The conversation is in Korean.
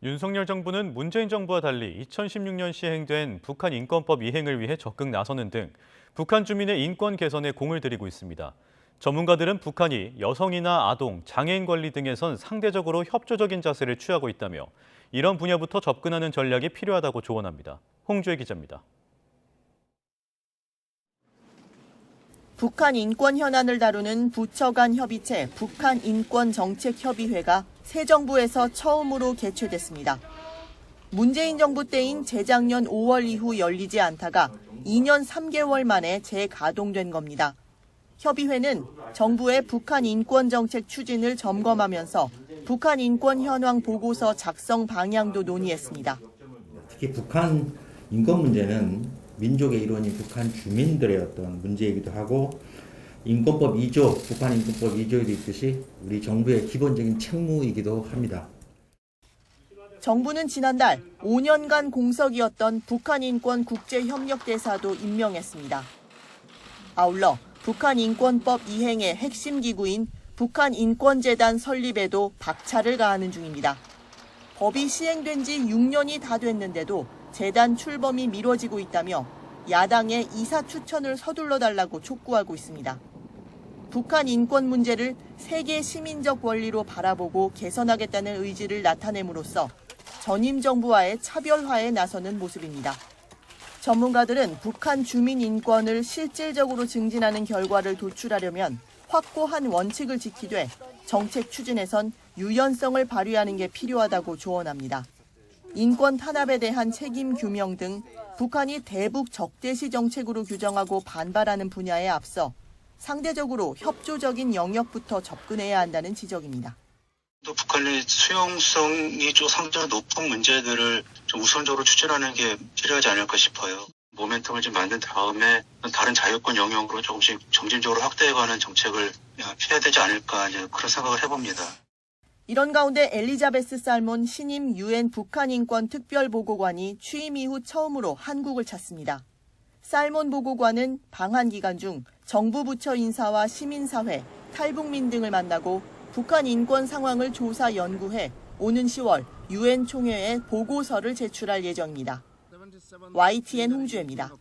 윤석열 정부는 문재인 정부와 달리 2016년 시행된 북한 인권법 이행을 위해 적극 나서는 등 북한 주민의 인권 개선에 공을 들이고 있습니다. 전문가들은 북한이 여성이나 아동, 장애인 권리 등에선 상대적으로 협조적인 자세를 취하고 있다며 이런 분야부터 접근하는 전략이 필요하다고 조언합니다. 홍주혜 기자입니다. 북한 인권 현안을 다루는 부처 간 협의체 북한인권정책협의회가 새 정부에서 처음으로 개최됐습니다. 문재인 정부 때인 재작년 5월 이후 열리지 않다가 2년 3개월 만에 재가동된 겁니다. 협의회는 정부의 북한 인권 정책 추진을 점검하면서 북한 인권 현황 보고서 작성 방향도 논의했습니다. 특히 북한 인권 문제는 민족의 일원인 북한 주민들의 어떤 문제이기도 하고 인권법 2조, 북한 인권법 2조에도 있듯이 우리 정부의 기본적인 책무이기도 합니다. 정부는 지난달 5년간 공석이었던 북한인권 국제협력대사도 임명했습니다. 아울러 북한인권법 이행의 핵심 기구인 북한인권재단 설립에도 박차를 가하는 중입니다. 법이 시행된 지 6년이 다 됐는데도 재단 출범이 미뤄지고 있다며 야당의 이사 추천을 서둘러 달라고 촉구하고 있습니다. 북한 인권 문제를 세계 시민적 원리로 바라보고 개선하겠다는 의지를 나타냄으로써 전임 정부와의 차별화에 나서는 모습입니다. 전문가들은 북한 주민 인권을 실질적으로 증진하는 결과를 도출하려면 확고한 원칙을 지키되 정책 추진에선 유연성을 발휘하는 게 필요하다고 조언합니다. 인권 탄압에 대한 책임 규명 등 북한이 대북 적대시 정책으로 규정하고 반발하는 분야에 앞서 상대적으로 협조적인 영역부터 접근해야 한다는 지적입니다. 또 북한의 수용성이 좀 상대적으로 높은 문제들을 좀 우선적으로 추진하는 게 필요하지 않을까 싶어요. 모멘텀을 좀 만든 다음에 다른 자유권 영역으로 조금씩 점진적으로 확대해가는 정책을 피해야 되지 않을까 이제 그런 생각을 해봅니다. 이런 가운데 엘리자베스 살몬 신임 유엔 북한인권 특별보고관이 취임 이후 처음으로 한국을 찾습니다. 살몬 보고관은 방한 기간 중 정부 부처 인사와 시민사회, 탈북민 등을 만나고 북한 인권 상황을 조사 연구해 오는 10월 유엔 총회에 보고서를 제출할 예정입니다. YTN 홍주혜입니다.